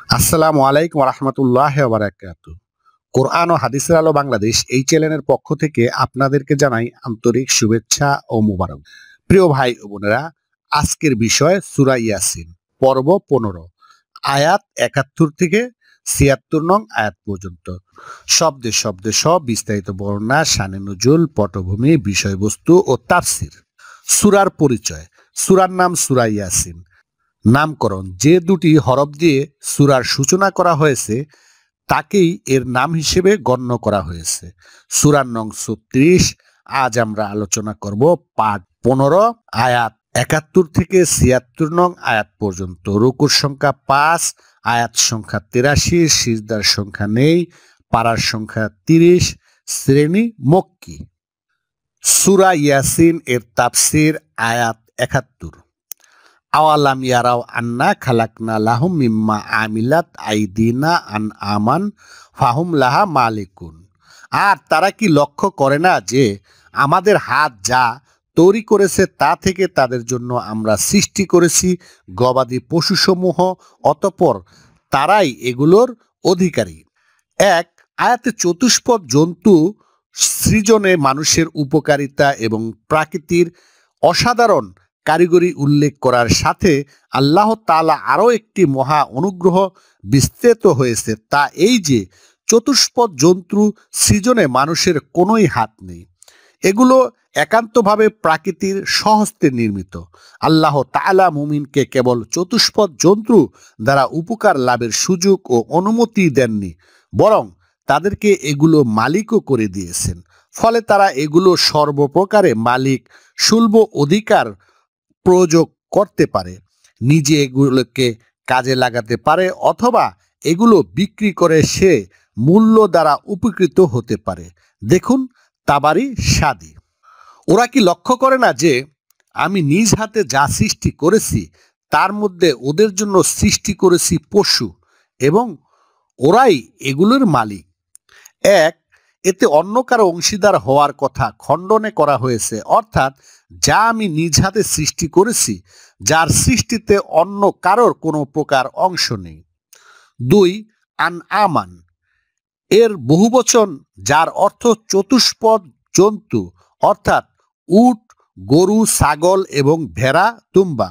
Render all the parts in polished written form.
আসসালামু আলাইকুম রহমতুল্লাহ বারাকাতু। কোরআন ও হাদিসের আলো বাংলাদেশ এই চ্যানেলের পক্ষ থেকে আপনাদেরকে জানাই আন্তরিক শুভেচ্ছা ও মুবারক। প্রিয় ভাই ও বোনেরা, আজকের বিষয় সূরা ইয়াসিন, পর্ব 15, আয়াত 71 থেকে 76 নং আয়াত পর্যন্ত। শব্দে শব্দে সব বিস্তারিত বর্ণনা, শানে নুজুল, পটভূমি, বিষয়বস্তু ও তাফসির। সূরার পরিচয়। সূরার নাম সূরা ইয়াসিন। নামকরণ: যে দুটি হরফ দিয়ে সূরার সূচনা করা হয়েছে তাকেই এর নাম হিসেবে গণ্য করা হয়েছে। সূরার নং 36। আজ আমরা আলোচনা করব পাঠ 15, আয়াত 71 থেকে 76 নং আয়াত পর্যন্ত। রুকুর সংখ্যা 5, আয়াত সংখ্যা 83, সিজদার সংখ্যা নেই, পারার সংখ্যা 30, শ্রেণী মক্কি। সূরা ইয়াসিন এর তাফসির। আয়াত 71। আওয়ালাম ইয়ারাও আন্না খালাকনা লাহুম মিম্মা আমিলাত আইদিনা আন আমান ফাহুম লাহা মালিকুন। আর তারা কি লক্ষ্য করে না যে আমাদের হাত যা তৈরি করেছে তা থেকে তাদের জন্য আমরা সৃষ্টি করেছি গবাদি পশুসমূহ, অতঃপর তারাই এগুলোর অধিকারী। এক আয়াতে চতুষ্পদ জন্তু সৃজনে মানুষের উপকারিতা এবং প্রাকৃতির অসাধারণ কারিগরি উল্লেখ করার সাথে আল্লাহ তাআলা আরও একটি মহা অনুগ্রহ বিস্তৃত হয়েছে, তা এই যে চতুষ্পদ জন্তু সৃজনে মানুষের কোনোই হাত নেই। এগুলো একান্তভাবে প্রাকৃতির স্বহস্তে নির্মিত। আল্লাহ তাআলা মুমিনকে কেবল চতুষ্পদ জন্তু দ্বারা উপকার লাভের সুযোগ ও অনুমতি দেননি, বরং তাদেরকে এগুলো মালিকও করে দিয়েছেন। ফলে তারা এগুলো সর্বপ্রকারে মালিক সুলভ অধিকার প্রয়োগ করতে পারে, নিজে এগুলোকে কাজে লাগাতে পারে অথবা এগুলো বিক্রি করে সে মূল্য দ্বারা উপকৃত হতে পারে। দেখুন তাবারি সাদি। ওরা কি লক্ষ্য করে না যে আমি নিজ হাতে যা সৃষ্টি করেছি তার মধ্যে ওদের জন্য সৃষ্টি করেছি পশু এবং ওরাই এগুলোর মালিক। এক এতে অন্য কারো অংশীদার হওয়ার কথা খণ্ডনে করা হয়েছে, অর্থাৎ যা আমি নিজ হাতে সৃষ্টি করেছি, যার সৃষ্টিতে অন্য কারোর কোনো প্রকার অংশ নেই। দুই আন আমান এর বহুবচন, যার অর্থ চতুষ্পদ জন্তু, অর্থাৎ উট, গরু, ছাগল এবং ভেড়া, দুম্বা।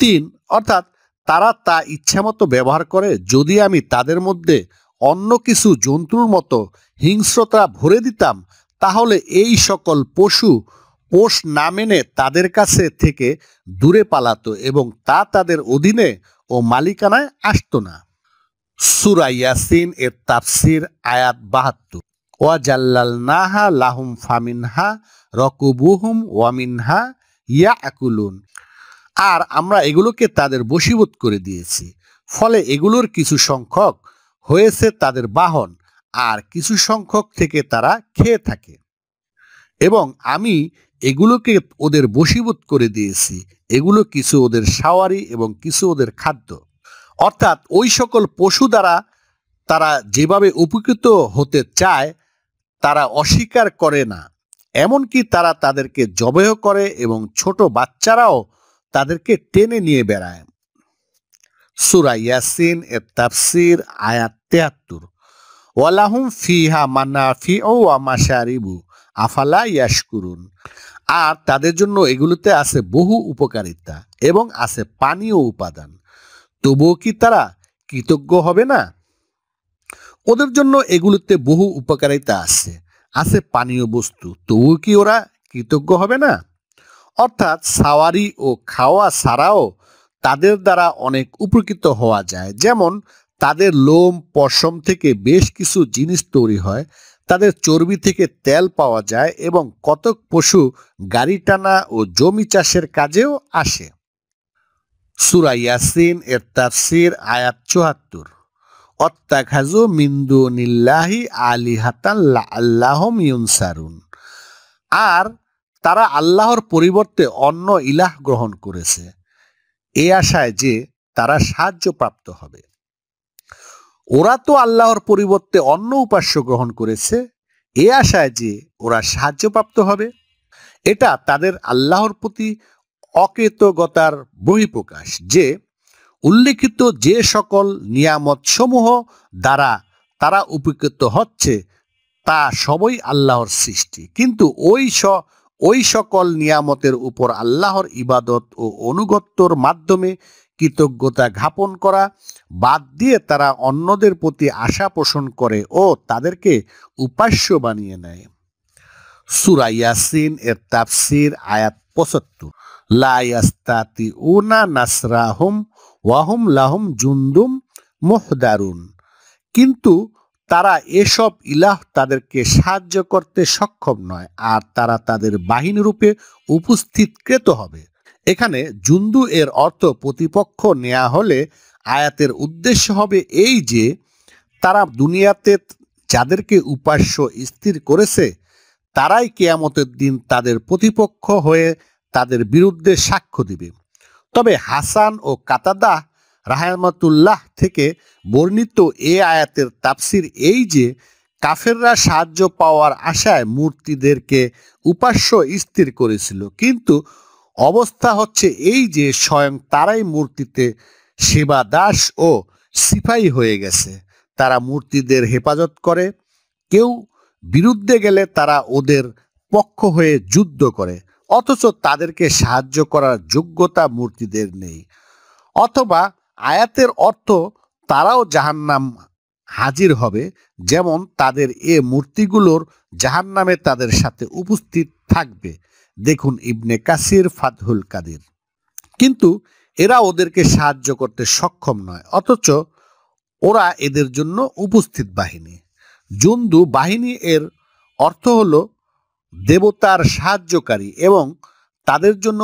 তিন অর্থাৎ তারা তা ইচ্ছামতো ব্যবহার করে। যদি আমি তাদের মধ্যে অন্য কিছু জন্তুর মতো হিংস্রতা ভরে দিতাম তাহলে এই সকল পশু পোষ না মেনে তাদের কাছে থেকে দূরে পালাতো এবং তা তাদের অধীনে ও মালিকানায় আসতো না। সূরা ইয়াসিন এর তাফসির। আয়াত 72। ওয়া জাল্লালনাহা লাহুম ফামিনহা রাকুবুহুম ওয়া মিনহা ইয়াকুলুন। আর আমরা এগুলোকে তাদের বশীভূত করে দিয়েছি, ফলে এগুলোর কিছু সংখ্যক হয়েছে তাদের বাহন আর কিছু সংখ্যক থেকে তারা খেয়ে থাকে। এবং আমি এগুলোকে ওদের বশীভূত করে দিয়েছি, এগুলো কিছু ওদের সাওয়ারি এবং কিছু ওদের খাদ্য। অর্থাৎ ওই সকল পশু দ্বারা তারা যেভাবে উপকৃত হতে চায় তারা অস্বীকার করে না, এমনকি তারা তাদেরকে জবেহ করে এবং ছোট বাচ্চারাও তাদেরকে টেনে নিয়ে বেড়ায়। সূরা ইয়াসিন এর তাফসির। আয়াত 73। ওয়ালাহুম ফিহা মানাফিউ ওয়া মাশারিবু আফালা ইয়াশকুরুন। আর তাদের জন্য এগুলোতে আছে বহু উপকারিতা এবং আছে পানীয় উপাদান, তবুও কি তারা কৃতজ্ঞ হবে না? ওদের জন্য এগুলোতে বহু উপকারিতা আছে, আছে পানীয় বস্তু, তবুও কি ওরা কৃতজ্ঞ হবে না? অর্থাৎ সাওয়ারি ও খাওয়া ছাড়াও তাদের দ্বারা অনেক উপকৃত হওয়া যায়। যেমন তাদের লোম পশম থেকে বেশ কিছু জিনিস তৈরি হয়, তাদের চর্বি থেকে তেল পাওয়া যায় এবং কতক পশু গাড়ি টানা ও জমি চাষের কাজেও আসে। সূরা ইয়াসিন এর তাফসির। আয়াত 74। অত্তাখাযু মিন দুনিল্লাহি আলিহাতান লাআল্লাহুম ইউনসারুন। আর তারা আল্লাহর পরিবর্তে অন্য ইলাহ গ্রহণ করেছে এ আশায় যে তারা সাহায্যপ্রাপ্ত হবে। ওরা তো আল্লাহর পরিবর্তে অন্য উপাস্য গ্রহণ করেছে এ আশায় যে ওরা সাহায্যপ্রাপ্ত হবে। এটা তাদের আল্লাহর প্রতি অকৃতজ্ঞতার বহিঃপ্রকাশ যে উল্লেখিত যে সকল নিয়ামত সমূহ দ্বারা তারা উপকৃত হচ্ছে তা সবই আল্লাহর সৃষ্টি, কিন্তু ওই সকল নিয়ামতের উপর আল্লাহর ইবাদত ও অনুগত্যর মাধ্যমে কৃতজ্ঞতা জ্ঞাপন করা বাদ দিয়ে তারা অন্যদের প্রতি আশা পোষণ করে ও তাদেরকে উপাস্য বানিয়ে নেয়। সূরা ইয়াসিন এর তাফসীর আয়াত ৭৫। লা ইয়াস্তাতিউনা নাসরাহুম ওয়া হুম লাহুম জুনদুম মুহদারুন। কিন্তু তারা এসব ইলাহ তাদেরকে সাহায্য করতে সক্ষম নয়, আর তারা তাদের বাহিনী রূপে উপস্থিতকৃত হবে। এখানে জুন্দু এর অর্থ প্রতিপক্ষ নেওয়া হলে আয়াতের উদ্দেশ্য হবে এই যে তারা দুনিয়াতে যাদেরকে উপাস্য স্থির করেছে তারাই কিয়ামতের দিন তাদের প্রতিপক্ষ হয়ে তাদের বিরুদ্ধে সাক্ষ্য দিবে। তবে হাসান ও কাতাদা রাহমাতুল্লাহ থেকে বর্ণিত এ আয়াতের তাফসির এই যে কাফেররা সাহায্য পাওয়ার আশায় মূর্তিদেরকে উপাস্য স্থির করেছিল, কিন্তু অবস্থা হচ্ছে এই যে স্বয়ং তারাই মূর্তিতে সেবা দাস ও সিপাহী হয়ে গেছে। তারা মূর্তিদের হেফাজত করে, কেউ বিরুদ্ধে গেলে তারা ওদের পক্ষ হয়ে যুদ্ধ করে, অথচ তাদেরকে সাহায্য করার যোগ্যতা মূর্তিদের নেই। অথবা আয়াতের অর্থ তারাও জাহান্নাম হাজির হবে, যেমন তাদের এ মূর্তিগুলোর জাহান্নামে তাদের সাথে উপস্থিত থাকবে। দেখুন ইবনে কাসির ফাতহুল কাদির। কিন্তু এরা ওদেরকে সাহায্য করতে সক্ষম নয়, অথচ ওরা এদের জন্য উপস্থিত বাহিনী। জুন্দু বাহিনী এর অর্থ হলো দেবতার সাহায্যকারী এবং তাদের জন্য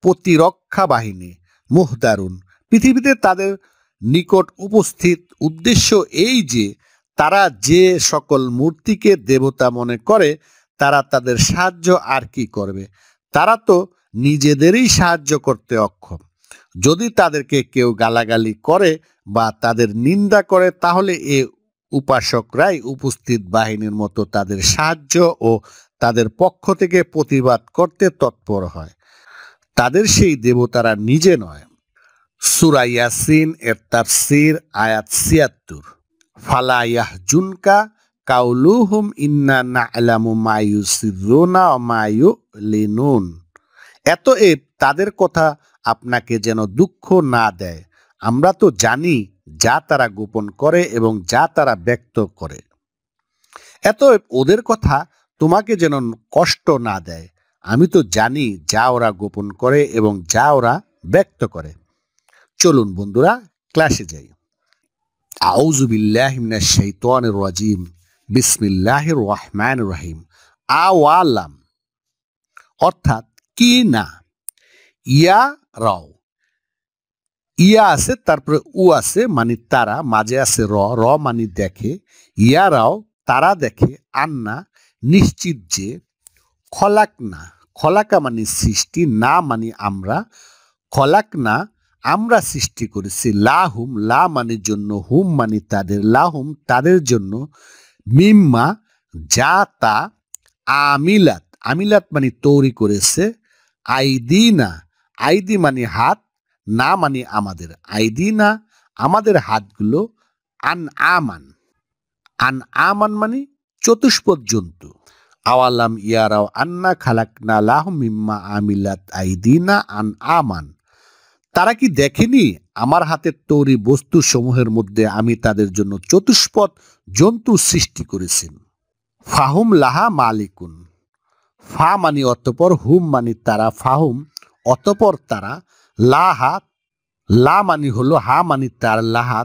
প্রতিরক্ষা বাহিনী। মুহদারুন পৃথিবীতে তাদের নিকট উপস্থিত। উদ্দেশ্য এই যে তারা যে সকল মূর্তিকে দেবতা মনে করে তারা তাদের সাহায্য আর কি করবে, তারা তো নিজেদেরই সাহায্য করতে অক্ষম। যদি তাদেরকে কেউ গালাগালি করে বা তাদের নিন্দা করে তাহলে এ উপাসকরাই উপস্থিত বাহিনীর মতো তাদের সাহায্য ও তাদের পক্ষ থেকে প্রতিবাদ করতে তৎপর হয়। তাদের সেই দেবতারা নিজে নয়। সূরা ইয়াসিন এর তাফসীর আয়াত ৭৬। ফালা ইয়াহজুনকা কাউলুহুম ইন্না না'লামু মা ইউসিররুনা ওয়া মা ইউলিনুন। এতএব তাদের কথা আপনাকে যেন দুঃখ না দেয়, আমরা তো জানি যা তারা গোপন করে এবং যা তারা ব্যক্ত করে। এতএব ওদের কথা তোমাকে যেন কষ্ট না দেয়, আমি তো জানি যা ওরা গোপন করে এবং যা ওরা ব্যক্ত করে। চলুন বন্ধুরা ক্লাসে যাই। আউযু বিল্লাহি মিনাশ শাইতানির রাজিম। বিসমিল্লাহির রহমানির রহিম। আওয়ালাম অর্থাৎ কি না। ইয়া রাও, ইয়া আছে তারপরে উ আছে মানে তারা, মাঝে আছে র, র মানে দেখে। ইয়া রাও তারা দেখে, আন্না নিশ্চিত যে, খলাক না, খলাকা মানে সৃষ্টি, না মানে আমরা, খলাক না আমরা সৃষ্টি করেছি, লাহুম লা মানে জন্য, হুম মানে তাদের, লাহুম তাদের জন্য, মিম্মা যা তা, আমিলাত আমিলাত মানে তৈরি করেছে, আইদিনা আইদি মানে হাত, না মানে আমাদের, আইদিনা আমাদের হাতগুলো, আন আমান মানে চতুষ্পদ জন্তু। আওয়ালাম ইয়ারাও আন্না খালাকনা লাহুম মিম্মা আমিলাত আইদিনা আন আমান। তারা কি দেখেনি আমার হাতের তৈরি বস্তু সমূহের মধ্যে আমি তাদের জন্য চতুষ্পদ জন্তু সৃষ্টি করেছি। ফাহুম লাহা মালিকুন। ফা মানি অতঃপর, হুম মানি তারা, ফাহুম অতঃপর তারা, লাহা লা মানি হলো, হা মানি তার, লাহা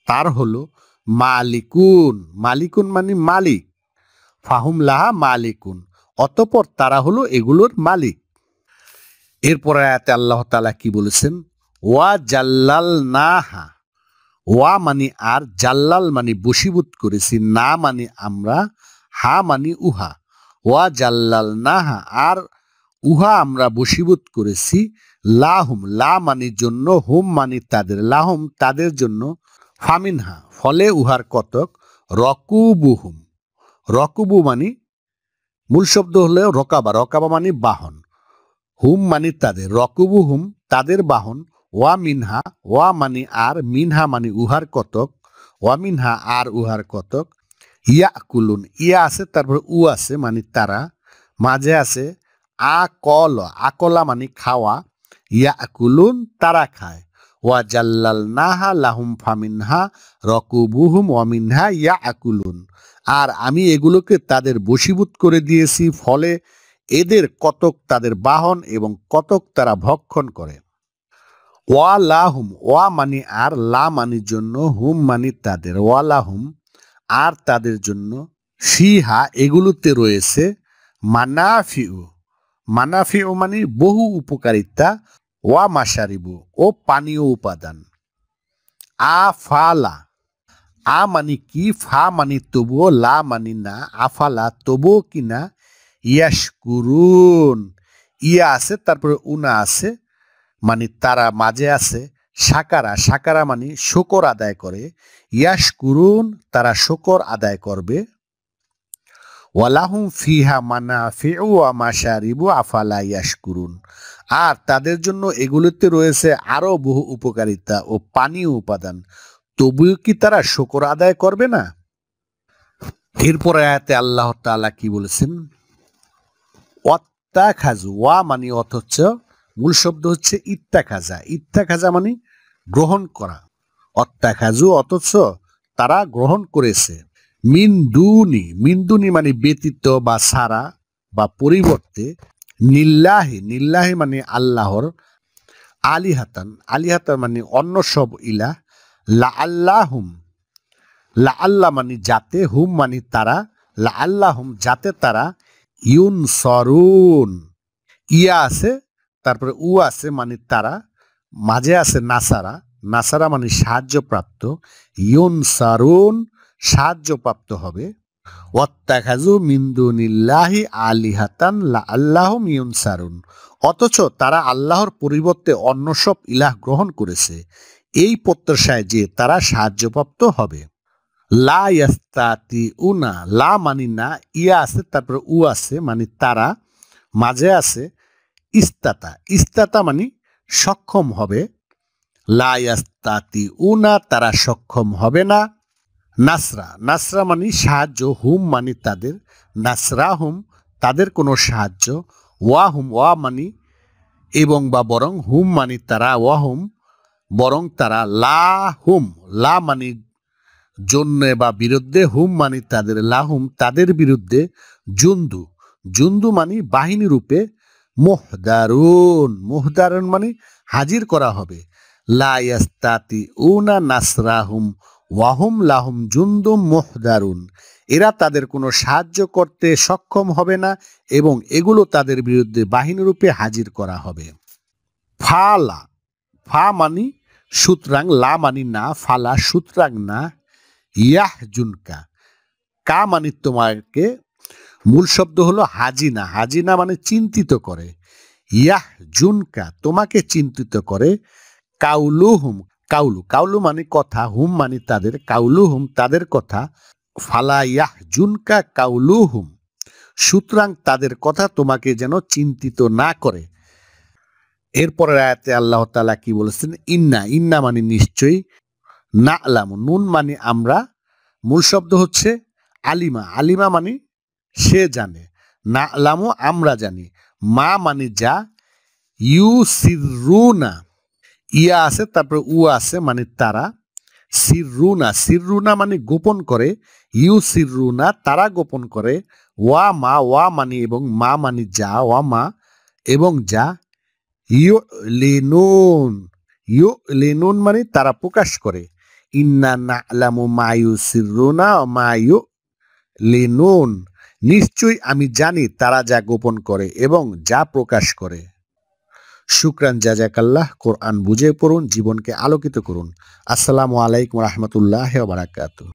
তার হলো, মালিকুন মালিকুন মানি মালিক, ফাহুম লাহা মালিকুন অতঃপর তারা হলো এগুলোর মালিক। এরপর আয়াতে আল্লাহ তাআলা কি বলেছেন? ওয়া জাল্লাল নাহা, ওয়া মানি আর, জাল্লাল মানি বশীভূত করেছি, না মানি আমরা, হা মানি উহা, ওয়া জাল্লাল নাহা আর উহা আমরা বশীভূত করেছি, লাহুম লা মানি জন্য, হুম মানি তাদের, লাহুম তাদের জন্য, ফামিনহা ফলে উহার কতক, রকুবুহুম রকুবু মানি মূল শব্দ হলে রকাবা, রকাবা মানি বাহন, হুম মানি তাদের, রকুবুহুম তাদের বাহন, ওয়া মিনহা, ওয়া মানি আর, মিনহা মানি উহার কতক, ওয়া মিনহা আর উহার কতক, ইয়াকুলুন ইয়া আছে তারপর উ আছে মানে তারা, মাঝে আছে আকল, আকলা মানে খাওয়া, ইয়াকুলুন তারা খায়, ওয়া জাল্লালনাহা লাহুম ফামিনহা রকুবুহুম ওয়া মিনহা ইয়াকুলুন, আর আমি এগুলোকে তাদের বশীভূত করে দিয়েছি, ফলে এদের কতক তাদের বাহন এবং কতক তারা ভক্ষণ করে। ওয়া লাহুম, ওয়া মানি আর, লা মানির জন্য, হুম মানি তাদের, ওয়া লাহুম আর তাদের জন্য, ফিহা এগুলোতে রয়েছে, মানাফিউ, মানাফিউ মানে বহু উপকারিতা, ওয়া মাশারিবু ও পানীয় উপাদান। আফালা, আ মানি কি, ফা মানি তবুও, লা মানি না, আফালা তবুও কিনা, ইয়াশকুরুন ইয়া আছে তারপরে উনা আছে মানে তারা, মাঝে আছে সাকারা, সাকারা মানে শকর আদায় করে, ইয়াশকুরুন তারা শকর আদায় করবে। ওয়ালাহুম ফিহা মানাফিউ ওয়া মাশারিবু আফালা ইয়াশকুরুন, আর তাদের জন্য এগুলোতে রয়েছে আরো বহু উপকারিতা ও পানীয় উপাদান, তবুও কি তারা শকর আদায় করবে না? এরপরে আয়াতে আল্লাহ তাআলা কি বলেছেন, ওয়াত্তাখাযু, ওয়া মানে অথচ, মূল শব্দ হচ্ছে ইত্তাখাযা, ইত্তাখাযা মানে গ্রহণ করা, অত্তাখাযু অথচ তারা গ্রহণ করেছে, মিনদুনি, মিনদুনি মানে ব্যতীত বা ছাড়া বা পরিবর্তে, নিল্লাহি, নিল্লাহি মানে আল্লাহর, আলিহাতান, আলিহাতান মানে অন্য সব ইলাহ, লা আল্লাহুম, লা আল্লাহ মানে যাতে, হুম মানে তারা, লা আল্লাহুম যাতে তারা, ইউনসরুন ইয়া আছে তারপরে উ আছে মানে তারা, মাঝে আছে নাসারা, নাসারা মানে সাহায্যপ্রাপ্ত, ইউনসারুন সাহায্যপ্রাপ্ত হবে। ওয়াত্তাখাযু মিন দুনিল্লাহি আলিহাতান লাআল্লাহুম ইউনসারুন, অথচ তারা আল্লাহর পরিবর্তে অন্য সব ইলাহ গ্রহণ করেছে, এই প্রত্যাশায় যে তারা সাহায্যপ্রাপ্ত হবে। লা ইয়াস্তাতিউনা, লা মানি না, ইয়া আছে তারপরে উ আছে মানে তারা, মাঝে আছে ইস্তাতা, ইস্তাতা মানে সক্ষম হবে, লা ইয়াস্তাতিউনা তারা সক্ষম হবে না। নাসরা, নাসরা মানে সাহায্য, হুম মানে তাদের, নাসরা হুম তাদের কোনো সাহায্য, ওয়া হুম ওয়া মানি এবং বা বরং, হুম মানি তারা, ওয়া হুম বরং তারা, লা হুম লা মানি জন্য বা বিরুদ্ধে, হুম মানি তাদের, লাহুম তাদের বিরুদ্ধে, জুন্দু, জুন্দু মানি বাহিনী রূপে, মুহদারুন, মুহদারুন মানে হাজির করা হবে, লা ইয়াস্তাতিউনা নাসরাহুম ওয়াহুম লাহুম জুন্দুম মুহদারুন, এরা তাদের কোনো সাহায্য করতে সক্ষম হবে না এবং এগুলো তাদের বিরুদ্ধে বাহিনী রূপে হাজির করা হবে। ফালা, ফা মানি সুতরাং, লা মানি না, ফালা সুতরাং না, ইয়াহজুনকা, কা মানি তোমাকে, মূল শব্দ হলো হাজিনা, হাজিনা মানে চিন্তিত করে, ইয়াহজুনকা তোমাকে চিন্তিত করে, কাউলুহুম, কাউলু, কাউলু মানে কথা, হুম মানে তাদের, কাউলুহুম তাদের কথা, ফালা ইয়াহজুনকা কাউলুহুম সুতরাং তাদের কথা তোমাকে যেন চিন্তিত না করে। এরপরের আয়াতে আল্লাহ তাআলা কি বলেছেন, ইন্না, ইন্না মানে নিশ্চয়ই, না আলামু, নুন মানে আমরা, মূল শব্দ হচ্ছে আলিমা, আলিমা মানে সে জানে, না আলামু আমরা জানি, মা মানে যা, ইউ সিররুনা ইয়া আছে তারপরে উ আছে মানে তারা, সিররুনা, সিররুনা মানে গোপন করে, ইউ সিররুনা তারা গোপন করে, ওয়া মা, ওয়া মানি এবং মা মানি যা, ওয়া মা এবং যা, ইউ লিনুন, ইউ লিনুন মানে তারা প্রকাশ করে, ইন্না না'লামু মা ইউসিররুনা ওয়া মা ইউলিনুন নিশ্চয়ই আমি জানি তারা যা গোপন করে এবং যা প্রকাশ করে। শুকরান জাযাকাল্লাহ। কোরআন বুঝে পড়ুন, জীবনকে আলোকিত করুন। আসসালামু আলাইকুম ওয়া রাহমাতুল্লাহি ওয়া বারাকাতুহু।